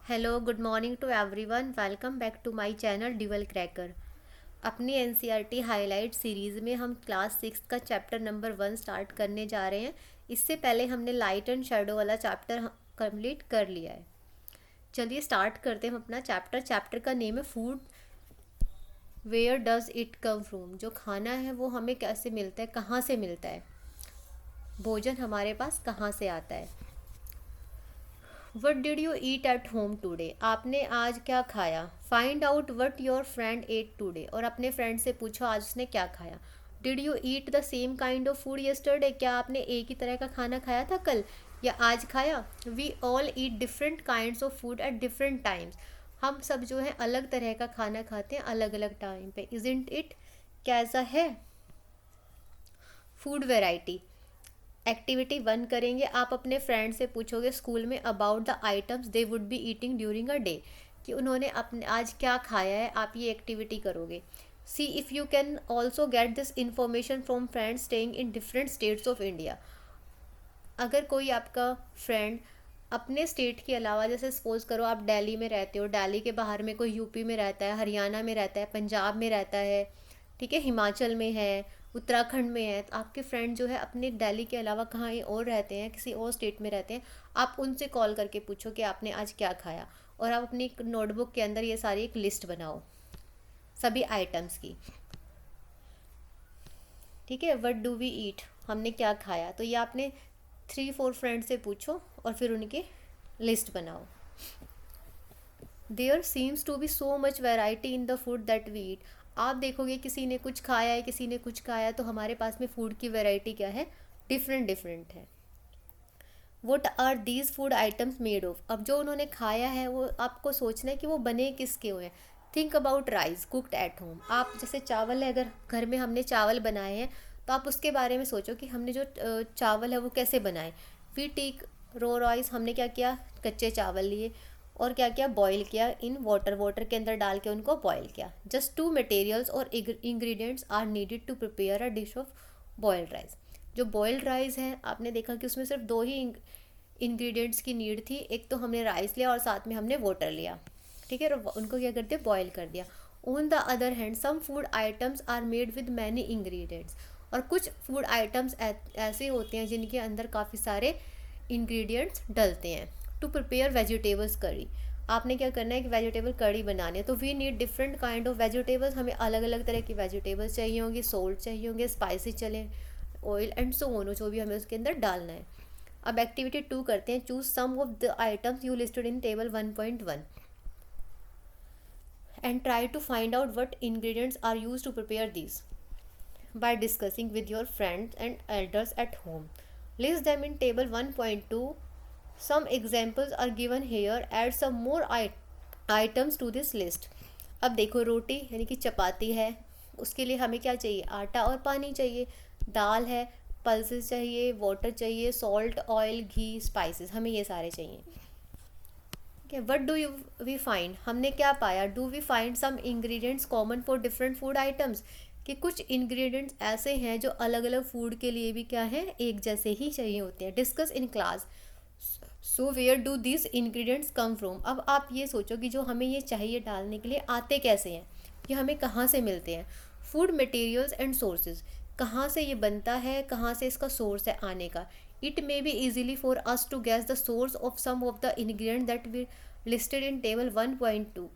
Hello good morning to everyone. Welcome back to my channel dual cracker. अपनी NCERT highlight series में हम class 6 का chapter number 1 start करने जा रहे हैं। इससे पहले हमने लाइट एंड शेडो वाला चैप्टर कंप्लीट कर लिया है। चलिए स्टार्ट करते हैं हम अपना चैप्टर। चैप्टर का नेम है food. Where does it come from. जो खाना है वो हमें कैसे मिलता है, कहाँ से मिलता है, भोजन हमारे पास कहाँ से आता है। What did you eat at home today. आपने आज क्या खाया। Find out what your friend at today. और अपने फ्रेंड से पूछो आज उसने क्या खाया। Did you eat the same kind of food yesterday. क्या आपने एक ही तरह का खाना खाया था कल या आज खाया। We all eat different kinds of food at different times. हम सब जो है अलग तरह का खाना खाते हैं अलग अलग टाइम पे। Isn't it. कैसा है। Food variety. एक्टिविटी 1 करेंगे। आप अपने फ्रेंड से पूछोगे स्कूल में about the items they would be eating during a day, कि उन्होंने अपने आज क्या खाया है। आप ये एक्टिविटी करोगे। सी if you can also get this information from friends staying in different states of India. अगर कोई आपका फ्रेंड अपने स्टेट के अलावा, जैसे सपोज करो आप दिल्ली में रहते हो, दिल्ली के बाहर में कोई यूपी में रहता है, हरियाणा में रहता है, पंजाब में रहता है, ठीक है, हिमाचल में है, उत्तराखंड में है, तो आपके फ्रेंड जो है अपने दिल्ली के अलावा कहाँ और रहते हैं, किसी और स्टेट में रहते हैं। आप उनसे कॉल करके पूछो कि आपने आज क्या खाया। और आप अपनी नोटबुक के अंदर ये सारी एक लिस्ट बनाओ सभी आइटम्स की। ठीक है, व्हाट डू वी ईट, हमने क्या खाया। तो ये आपने 3-4 फ्रेंड से पूछो और फिर उनकी लिस्ट बनाओ। There seems to be so much variety in the food that we eat. आप देखोगे किसी ने कुछ खाया है, किसी ने कुछ खाया, तो हमारे पास में फूड की वैरायटी क्या है, डिफरेंट डिफरेंट है। What are these food items made of. अब जो उन्होंने खाया है वो आपको सोचना है कि वो बने किसके हुए हैं। Think about rice cooked at home. आप जैसे चावल है, अगर घर में हमने चावल बनाए हैं तो आप उसके बारे में सोचो कि हमने जो चावल है वो कैसे बनाए। We take raw rice. हमने क्या किया, कच्चे चावल लिए और क्या किया, बॉईल किया इन वाटर। वाटर के अंदर डाल के उनको बॉईल किया। जस्ट 2 मटेरियल्स और ingredients are needed to prepare a dish of boiled rice. जो बॉयल्ड राइस है आपने देखा कि उसमें सिर्फ 2 ही इंग्रेडिएंट्स की नीड थी। एक तो हमने राइस लिया और साथ में हमने वाटर लिया, ठीक है, और उनको क्या कर दिया, बॉयल कर दिया। On the other hand some food items are made with many ingredients. और कुछ फूड आइटम्स ऐसे होते हैं जिनके अंदर काफ़ी सारे इंग्रेडिएंट्स डलते हैं। टू प्रिपेयर वेजिटेबल्स करी। आपने क्या करना है कि वेजिटेबल करी बनानी है, तो we need different kind of vegetables. हमें अलग अलग तरह की वेजिटेबल्स चाहिए होंगी, सोल्ट चाहिए होंगे, स्पाइसी चले, ऑयल एंड सो ऑन, जो भी हमें उसके अंदर डालना है। अब एक्टिविटी 2 करते हैं। Choose some of the items you listed in table 1.1 and try to find out what ingredients are used to prepare these by discussing with your friends and elders at home. List them in table 1.2. Some examples are given here. Add some more items to this list. अब देखो, रोटी यानी कि चपाती है, उसके लिए हमें क्या चाहिए, आटा और पानी चाहिए। दाल है, पल्सेस चाहिए, वाटर चाहिए, सॉल्ट, ऑयल, घी, स्पाइसेस, हमें ये सारे चाहिए। Okay, what do you we find, हमने क्या पाया। Do we find some ingredients common for different food items, कि कुछ इंग्रेडिएंट्स ऐसे हैं जो अलग अलग फूड के लिए भी क्या है, एक जैसे ही चाहिए होते हैं। Discuss in class. So where do this ingredients come from. अब आप ये सोचो कि जो हमें ये चाहिए डालने के लिए आते कैसे हैं, कि हमें कहाँ से मिलते हैं। फूड मटेरियल्स एंड सोर्सेज, कहाँ से ये बनता है, कहाँ से इसका सोर्स है आने का। It may be easily for us to guess the source of some of the ingredient that we listed in table 1.2,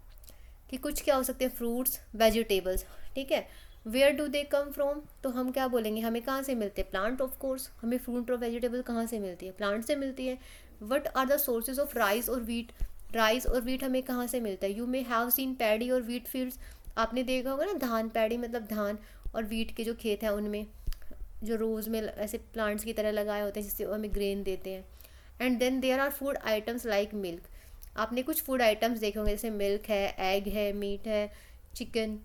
कि कुछ क्या हो सकते हैं, फ्रूट्स, वेजिटेबल्स, ठीक है। Where do they come from, तो हम क्या बोलेंगे, हमें कहाँ से मिलते हैं, प्लांट ऑफ कोर्स। हमें फ्रूट और वेजिटेबल कहाँ से मिलती है, प्लांट से मिलती है। What are the sources of rice और वीट। राइस और वीट हमें कहाँ से मिलता है। You may have seen paddy और वीट फील्ड्स। आपने देखा होगा ना, धान, पैडी मतलब धान, और वीट के जो खेत हैं उनमें जो रोज़ में ऐसे प्लांट्स की तरह लगाए होते हैं जिससे वो हमें ग्रेन देते हैं। And then there are food items like milk. आपने कुछ फूड आइटम्स देखे होंगे, जैसे मिल्क है, एग है, मीट है, chicken,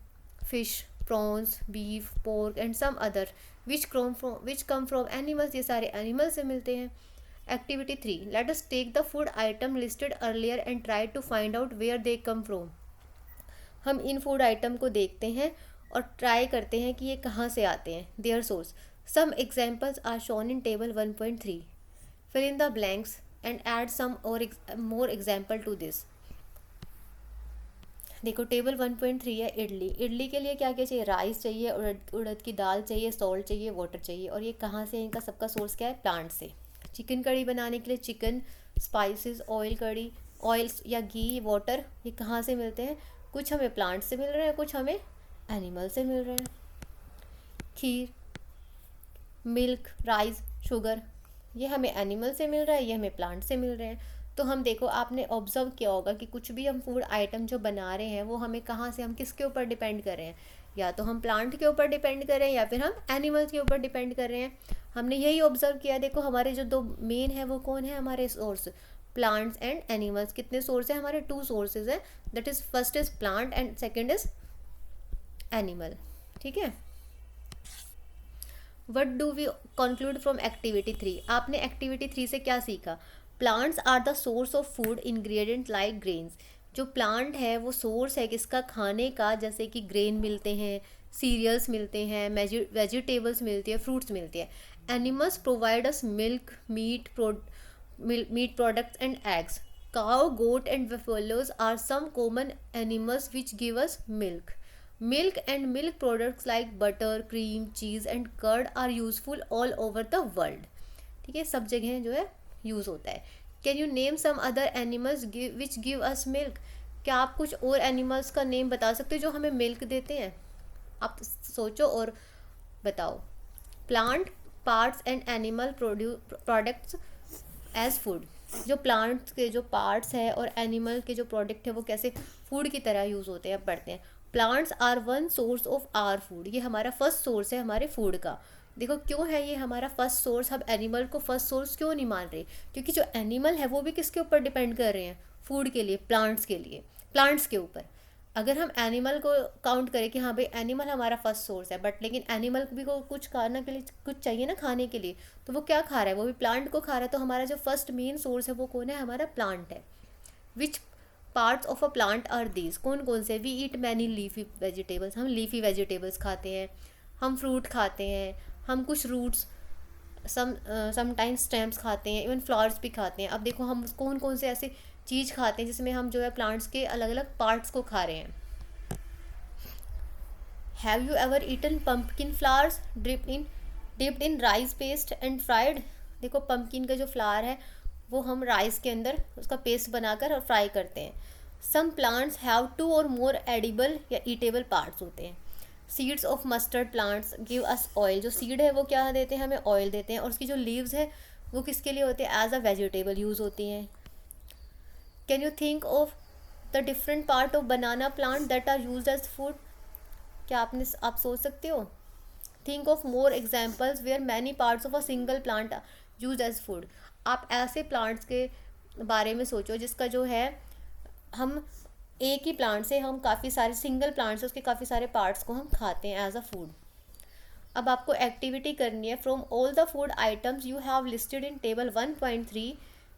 fish, prawns, beef, pork and some other which come from animals. ये सारे एनिमल से मिलते हैं। Activity 3, let us take the food item listed earlier and try to find out where they come from. हम इन food item को देखते हैं और ट्राई करते हैं कि ये कहाँ से आते हैं, their source. Some examples are shown in table 1.3. Fill in the blanks and add some और मोर एग्जाम्पल टू दिस। देखो टेबल 1.3 है इडली। इडली के लिए क्या क्या चाहिए? राइस चाहिए, उड़द की दाल चाहिए, सॉल्ट चाहिए, वाटर चाहिए। और ये कहाँ से है? इनका सबका सोर्स क्या है? प्लांट से। चिकन कड़ी बनाने के लिए चिकन, स्पाइसेस, ऑयल कड़ी, ऑयल या घी, वाटर, ये कहाँ से मिलते हैं? कुछ हमें प्लांट से मिल रहे हैं, कुछ हमें एनिमल से मिल रहे हैं। खीर, मिल्क, राइस, शुगर, ये हमें एनिमल से मिल रहा है, ये हमें प्लांट से मिल रहे हैं। तो हम देखो, आपने ऑब्जर्व किया होगा कि कुछ भी हम फूड आइटम जो बना रहे हैं वो हमें कहाँ से, हम किसके ऊपर डिपेंड कर रहे हैं? या तो हम प्लांट के ऊपर डिपेंड कर रहे हैं या फिर हम एनिमल्स के ऊपर डिपेंड कर रहे हैं। हमने यही ऑब्जर्व किया। देखो हमारे जो दो मेन है वो कौन है हमारे सोर्स? Plants and animals. कितने सोर्स है हमारे? 2 सोर्सेज है। That is first is plant and second is animal. ठीक है। What do we conclude from activity 3? आपने एक्टिविटी 3 से क्या सीखा? Plants are the source of food ingredient like grains. जो प्लांट है वो सोर्स है किसका? खाने का। जैसे कि ग्रेन मिलते हैं, सीरियल्स मिलते हैं, वेजिटेबल्स मिलती है, फ्रूट्स मिलती है। Animals provide us milk, meat products and eggs. Cow, goat and buffaloes are some common animals which give us milk. Milk and milk products like butter, cream, cheese and curd are useful all over the world. ठीक है, सब जगह जो है use होता है। Can you name some other animals which give us milk? क्या आप कुछ और एनिमल्स का नेम बता सकते हो जो हमें मिल्क देते हैं? आप सोचो और बताओ। Plant parts and animal products as food. जो प्लांट्स के जो पार्ट्स है और एनिमल के जो प्रोडक्ट है वो कैसे फूड की तरह यूज़ होते हैं, पढ़ते हैं। Plants are one source of our food. ये हमारा फर्स्ट सोर्स है हमारे फूड का। देखो क्यों है ये हमारा फर्स्ट सोर्स? हम एनिमल को फर्स्ट सोर्स क्यों नहीं मान रहे? क्योंकि जो एनिमल है वो भी किसके ऊपर डिपेंड कर रहे हैं? फूड के लिए, प्लांट्स के लिए, प्लांट्स के ऊपर। अगर हम एनिमल को काउंट करें कि हाँ भाई एनिमल हमारा फर्स्ट सोर्स है, बट लेकिन एनिमल भी को कुछ खाने के लिए कुछ चाहिए ना, खाने के लिए, तो वो क्या खा रहा है? वो भी प्लांट को खा रहा है। तो हमारा जो फर्स्ट मेन सोर्स है वो कौन है? हमारा प्लांट है। Which parts of a plant are these? कौन कौन से? We eat many leafy vegetables. हम लीफी वेजिटेबल्स खाते हैं, हम फ्रूट खाते हैं, हम कुछ रूट्स, समटाइम्स स्टेम्स खाते हैं, इवन फ्लावर्स भी खाते हैं। अब देखो हम कौन कौन से ऐसे चीज़ खाते हैं जिसमें हम जो है प्लांट्स के अलग अलग पार्ट्स को खा रहे हैं। Have you ever eaten pumpkin flowers dipped in rice paste and fried? देखो पम्पकिन का जो फ्लावर है वो हम राइस के अंदर उसका पेस्ट बनाकर और फ्राई करते हैं। सम प्लांट्स हैव 2 और मोर एडिबल या ईटेबल पार्ट्स होते हैं। Seeds of mustard plants give us oil. जो सीड है वो क्या देते हैं? हमें ऑयल देते हैं। और उसकी जो लीव्स है वो किसके लिए होते हैं? एज अ वेजिटेबल यूज़ होती हैं। Can you think of the different part of banana plant that are use as food? क्या आप सोच सकते हो? Think of more examples where many parts of a single plant use as food. आप ऐसे plants के बारे में सोचो जिसका जो है हम एक ही प्लांट से हम काफ़ी सारे सिंगल प्लांट्स से उसके काफ़ी सारे पार्ट्स को हम खाते हैं एज अ फूड। अब आपको एक्टिविटी करनी है। From all the food items you have listed in table 1.3,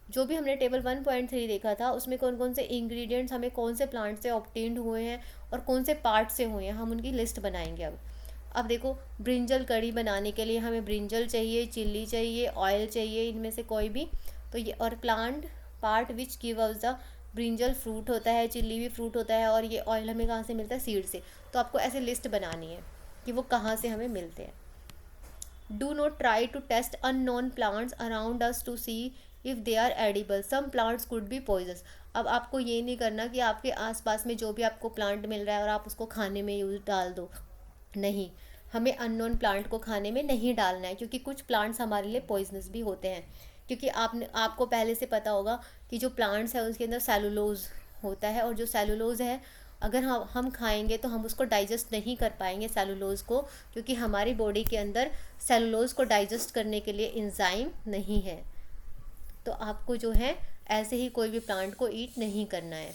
जो भी हमने टेबल 1.3 देखा था उसमें कौन कौन से इंग्रेडिएंट्स हमें कौन से प्लांट से ऑब्टेन्ड हुए हैं और कौन से पार्ट से हुए हैं, हम उनकी लिस्ट बनाएंगे। अब देखो ब्रिंजल कड़ी बनाने के लिए हमें ब्रिंजल चाहिए, चिल्ली चाहिए, ऑयल चाहिए, इनमें से कोई भी। तो ये और plant part which give us the brinjal fruit होता है, चिल्ली भी फ्रूट होता है, और ये ऑयल हमें कहाँ से मिलता है? सीड से। तो आपको ऐसे लिस्ट बनानी है कि वो कहाँ से हमें मिलते हैं। Do not try to test unknown plants around us to see if they are edible, some plants could be poisonous. अब आपको ये नहीं करना कि आपके आसपास में जो भी आपको प्लांट मिल रहा है और आप उसको खाने में यूज डाल दो। नहीं, हमें अननोन प्लांट को खाने में नहीं डालना है, क्योंकि कुछ प्लांट्स हमारे लिए पॉइजनस भी होते हैं। क्योंकि आपको पहले से पता होगा कि जो प्लांट्स है उसके अंदर सेलुलोज होता है, और जो सेलुलोज है अगर हम खाएंगे तो हम उसको डाइजेस्ट नहीं कर पाएंगे सेलुलोज को, क्योंकि हमारी बॉडी के अंदर सेलुलोज को डाइजेस्ट करने के लिए एंजाइम नहीं है। तो आपको जो है ऐसे ही कोई भी प्लांट को ईट नहीं करना है।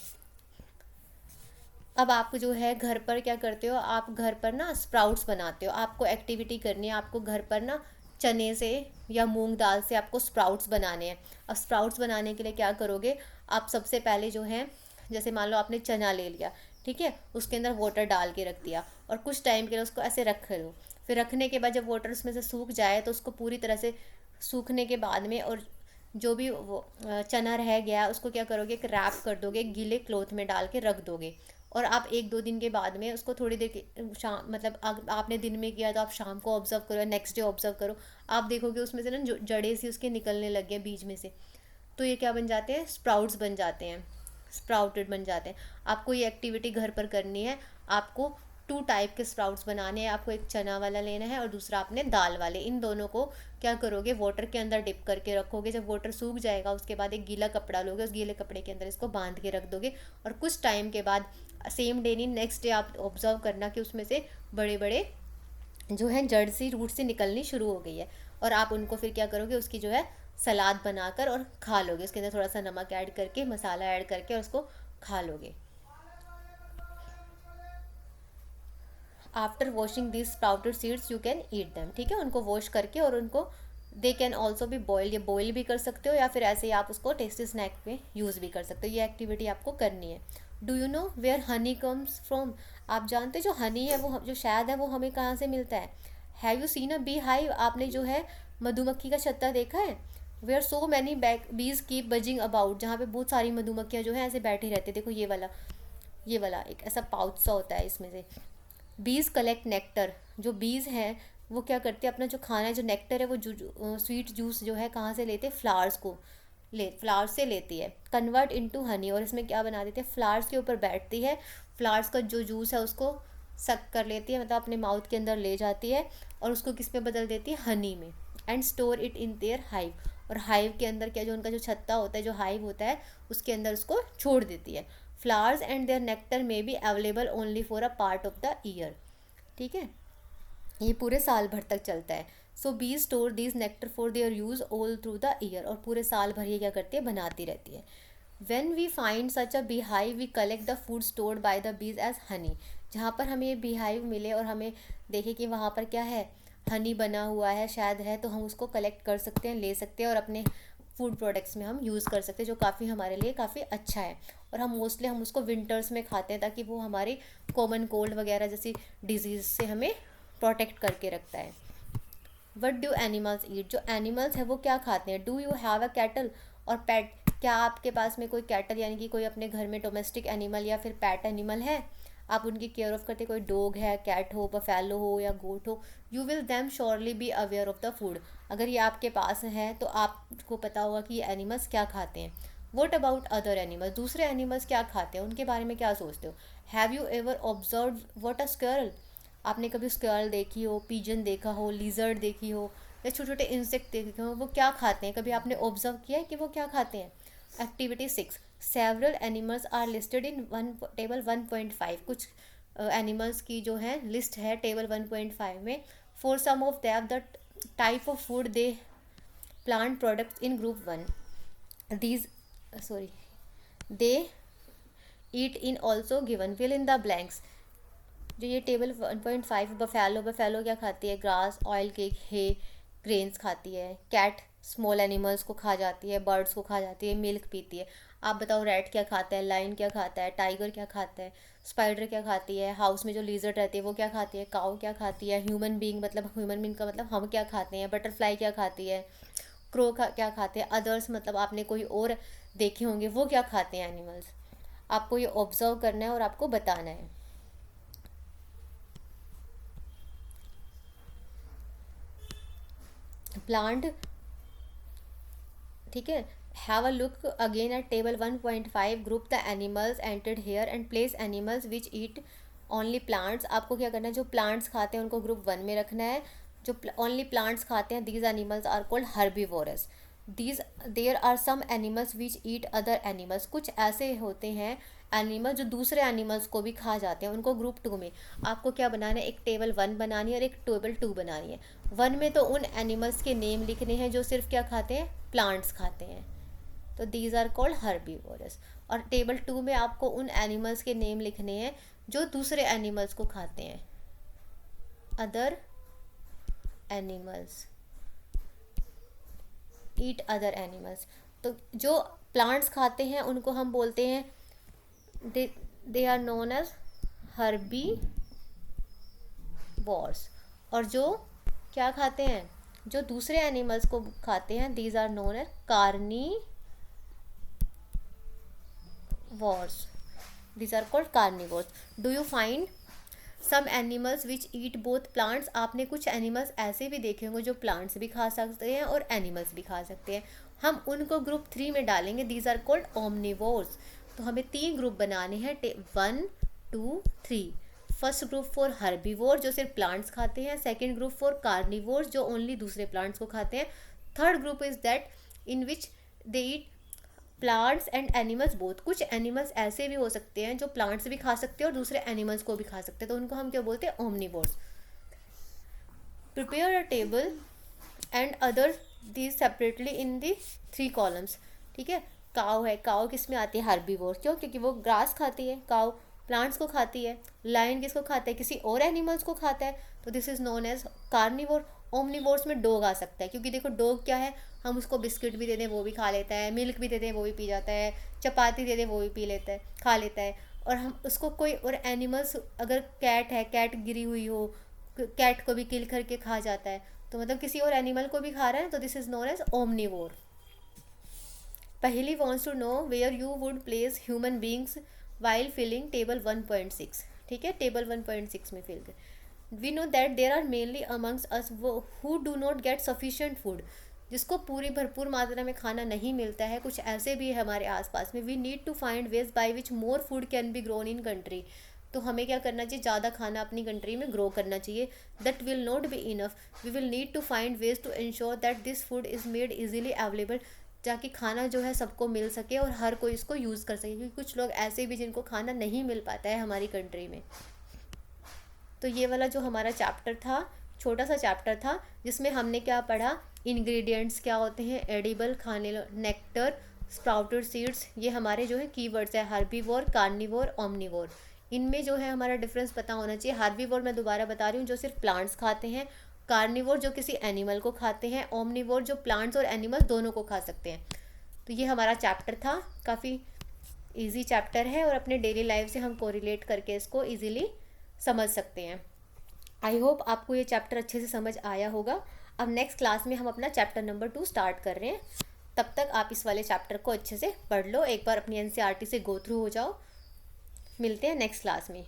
अब आप जो है घर पर क्या करते हो? आप घर पर ना स्प्राउट्स बनाते हो। आपको एक्टिविटी करनी है, आपको घर पर ना चने से या मूंग दाल से आपको स्प्राउट्स बनाने हैं। अब स्प्राउट्स बनाने के लिए क्या करोगे? आप सबसे पहले जो है, जैसे मान लो आपने चना ले लिया, ठीक है, उसके अंदर वाटर डाल के रख दिया और कुछ टाइम के लिए उसको ऐसे रख दो। फिर रखने के बाद जब वाटर उसमें से सूख जाए तो उसको पूरी तरह से सूखने के बाद में, और जो भी वो चना रह गया उसको क्या करोगे? एक रैप कर दोगे, गीले क्लॉथ में डाल के रख दोगे, और आप 1-2 दिन के बाद में उसको थोड़ी देर के शाम मतलब आपने दिन में किया तो आप शाम को ऑब्जर्व करो, नेक्स्ट डे ऑब्जर्व करो, आप देखोगे उसमें से ना जड़ें सी उसके निकलने लग गए बीज में से। तो ये क्या बन जाते हैं, स्प्राउट्स बन जाते हैं, स्प्राउटेड बन जाते हैं। आपको ये एक्टिविटी घर पर करनी है। आपको 2 टाइप के स्प्राउट्स बनाने हैं। आपको एक चना वाला लेना है और दूसरा आपने दाल वाले। इन दोनों को क्या करोगे, वाटर के अंदर डिप करके रखोगे। जब वाटर सूख जाएगा उसके बाद एक गीला कपड़ा लोगे, उस गीले कपड़े के अंदर इसको बांध के रख दोगे। और कुछ टाइम के बाद, सेम डे नहीं, नेक्स्ट डे आप ऑब्जर्व करना कि उसमें से बड़े बड़े जो है जड़ सी रूट से निकलनी शुरू हो गई है। और आप उनको फिर क्या करोगे, उसकी जो है सलाद बनाकर और खा लोगे। उसके अंदर थोड़ा सा नमक ऐड करके, मसाला ऐड करके और उसको खा लोगे। After washing this sprouted seeds you can eat them. ठीक है, उनको वॉश करके और उनको they can also be boiled, ये बॉयल भी कर सकते हो या फिर ऐसे ही आप उसको टेस्टी स्नैक में यूज़ भी कर सकते हो। ये एक्टिविटी आपको करनी है। Do you know where honey comes from. आप जानते जो हनी है वो जो शहद है वो हमें कहाँ से मिलता है। Have you seen a bee hive. आपने जो है मधुमक्खी का छत्ता देखा है। वेयर सो मैनी बीज कीप बजिंग अबाउट, जहाँ पे बहुत सारी मधुमक्खियाँ जो है ऐसे बैठी रहती है। देखो ये वाला एक ऐसा पाउच सा होता है इसमें से। बीज कलेक्ट नेक्टर। जो बीज हैं वो क्या करते हैं, अपना जो खाना है, जो नेक्टर है वो स्वीट जूस जो है कहाँ से लेते हैं, फ्लावर्स से लेती है। कन्वर्ट इनटू हनी, और इसमें क्या बना देती है, फ्लावर्स के ऊपर बैठती है, फ्लावर्स का जो जूस है उसको सक कर लेती है, मतलब अपने माउथ के अंदर ले जाती है और उसको किस में बदल देती है, हनी में। And store it in their hive, और हाइव के अंदर क्या, जो उनका जो छत्ता होता है, जो हाइव होता है, उसके अंदर उसको छोड़ देती है। Flowers and their nectar may be available only for a part of the year. ठीक है, ये पूरे साल भर तक चलता है। So bee store these nectar for their use all through the year, और पूरे साल भर ये क्या करती है, बनाती रहती है। When we find such a bee hive we collect the food stored by the bees as honey. जहाँ पर हमें ये बी हाइव मिले और हमें देखे कि वहाँ पर क्या है, हनी बना हुआ है, शायद है, तो हम उसको कलेक्ट कर सकते हैं, ले सकते हैं और अपने फूड प्रोडक्ट्स में हम यूज़ कर सकते हैं, जो काफ़ी हमारे लिए काफ़ी अच्छा है। और हम मोस्टली हम उसको विंटर्स में खाते हैं ताकि वो हमारे कॉमन कोल्ड वगैरह जैसी डिजीज़ से हमें प्रोटेक्ट करके रखता है। What do animals eat. जो एनिमल्स हैं वो क्या खाते हैं। Do you have a cattle और पेट। क्या आपके पास में कोई कैटल यानी कि कोई अपने घर में डोमेस्टिक एनिमल या फिर पेट एनिमल है, आप उनकी केयर ऑफ करते, कोई डॉग है, कैट हो, बफेलो हो या गोट हो। You will them surely be aware of the food. अगर ये आपके पास है तो आपको पता होगा कि ये एनिमल्स क्या खाते हैं। What about other animals. दूसरे एनिमल्स क्या खाते हैं, उनके बारे में क्या सोचते हो। Have you ever observe what a squirrel. आपने कभी स्क्वेरल देखी हो, पिजन देखा हो, लिजर्ड देखी हो, या छोटे छोटे इंसेक्ट देखे हो, वो क्या खाते हैं, कभी आपने ऑब्जर्व किया है कि वो क्या खाते हैं। Activity 6, several animals are listed in table 1.5। कुछ एनिमल्स की जो है लिस्ट है टेबल 1.5 में। For some of them the type of food they plant products in group 1 these they eat in also given, fill in the blanks. जो ये table 1.5, buffalo क्या खाती है, grass, oil cake, hay, grains खाती है। Cat small animals को खा जाती है, बर्ड्स को खा जाती है, मिल्क पीती है। आप बताओ रैट क्या खाता है, लाइन क्या खाता है, टाइगर क्या खाता है, स्पाइडर क्या खाती है, हाउस में जो लीजर्ड रहती है वो क्या खाती है, काऊ क्या खाती है, ह्यूमन बींग का मतलब हम क्या खाते हैं, बटरफ्लाई क्या खाती है, क्रो क्या खाते हैं, अदर्स मतलब आपने कोई और देखे होंगे वो क्या खाते हैं एनिमल्स। आपको ये ऑब्जर्व करना है और आपको बताना है। प्लांट, ठीक है। Have a look again at table 1.5, group the animals entered here and place animals which eat only plants. आपको क्या करना है, जो प्लांट्स खाते हैं उनको ग्रुप 1 में रखना है। जो ओनली प्लांट्स खाते हैं, these animals are called herbivorous. These there are some animals which eat other animals. कुछ ऐसे होते हैं एनिमल जो दूसरे एनिमल्स को भी खा जाते हैं, उनको ग्रुप 2 में। आपको क्या बनाना है, एक टेबल 1 बनानी है और एक टेबल 2 बनानी है। 1 में तो उन एनिमल्स के नेम लिखने हैं जो सिर्फ क्या खाते हैं, प्लांट्स खाते हैं, तो दीज आर कॉल्ड हर्बीवोरस। और टेबल 2 में आपको उन एनिमल्स के नेम लिखने हैं जो दूसरे एनिमल्स को खाते हैं, other animals eat other animals. तो जो प्लांट्स खाते हैं उनको हम बोलते हैं, they are known as herbivores. और जो क्या खाते हैं, जो दूसरे एनिमल्स को खाते हैं, these are known as carnivores. These are called carnivores. Do you find some animals which eat both plants? आपने कुछ एनिमल्स ऐसे भी देखे होंगे जो प्लांट्स भी खा सकते हैं और एनिमल्स भी खा सकते हैं. हम उनको ग्रुप 3 में डालेंगे. These are called omnivores. तो हमें 3 ग्रुप बनाने हैं, 1 2 3. फर्स्ट ग्रुप फॉर हर्बीवोर जो सिर्फ प्लांट्स खाते हैं. सेकेंड ग्रुप फॉर कार्निवोर जो ओनली दूसरे प्लांट्स को खाते हैं. Third group is that in which they eat plants and animals both. कुछ एनिमल्स ऐसे भी हो सकते हैं जो प्लांट्स भी खा सकते हैं और दूसरे एनिमल्स को भी खा सकते हैं, तो उनको हम क्या बोलते हैं? Omnivores. Prepare a table and other these separately in the 3 columns. ठीक है. काव है. काव किस में आती है? हर्बीवोर. क्यों? क्योंकि वो ग्रास खाती है. काव प्लांट्स को खाती है. लायन किसको खाता है? किसी और एनिमल्स को खाता है. तो this is known as carnivore. Omnivores में डॉग आ सकता है, क्योंकि देखो डॉग क्या है, हम उसको बिस्किट भी दे दें वो भी खा लेता है, मिल्क भी दे दें वो भी पी जाता है, चपाती दे दें वो भी पी लेता है, खा लेता है. और हम उसको कोई और एनिमल्स, अगर कैट है, कैट गिरी हुई हो, कैट को भी किल करके खा जाता है, तो मतलब किसी और एनिमल को भी खा रहा है, तो this is known as omnivore. Paheli wants to know where you would place human beings while filling table 1.6. ठीक है. टेबल 1.6 में फिल कर. We know that there are mainly amongst us who do not get sufficient food. जिसको पूरी भरपूर मात्रा में खाना नहीं मिलता है, कुछ ऐसे भी है हमारे आसपास में. We need to find ways by which more food can be grown in country. तो हमें क्या करना चाहिए? ज़्यादा खाना अपनी कंट्री में ग्रो करना चाहिए. That will not be enough. We will need to find ways to ensure that this food is made easily available, ताकि खाना जो है सबको मिल सके और हर कोई इसको यूज़ कर सके, क्योंकि कुछ लोग ऐसे भी जिनको खाना नहीं मिल पाता है हमारी कंट्री में. तो ये वाला जो हमारा चैप्टर था, छोटा सा चैप्टर था, जिसमें हमने क्या पढ़ा? इंग्रेडिएंट्स क्या होते हैं, एडिबल खाने, नेक्टर, स्प्राउटेड सीड्स, ये हमारे जो है कीवर्ड्स है. Herbivore, carnivore, omnivore. इनमें जो है हमारा डिफरेंस पता होना चाहिए. हर्बीवोर मैं दोबारा बता रही हूँ, जो सिर्फ प्लांट्स खाते हैं. कार्निवोर जो किसी एनिमल को खाते हैं. ओमनिवोर जो प्लांट्स और एनिमल दोनों को खा सकते हैं. तो ये हमारा चैप्टर था. काफ़ी ईजी चैप्टर है और अपने डेली लाइफ से हम कोरिलेट करके इसको ईजिली समझ सकते हैं. आई होप आपको ये चैप्टर अच्छे से समझ आया होगा. अब नेक्स्ट क्लास में हम अपना चैप्टर नंबर 2 स्टार्ट कर रहे हैं. तब तक आप इस वाले चैप्टर को अच्छे से पढ़ लो, एक बार अपनी एनसीईआरटी से गो थ्रू हो जाओ. मिलते हैं नेक्स्ट क्लास में.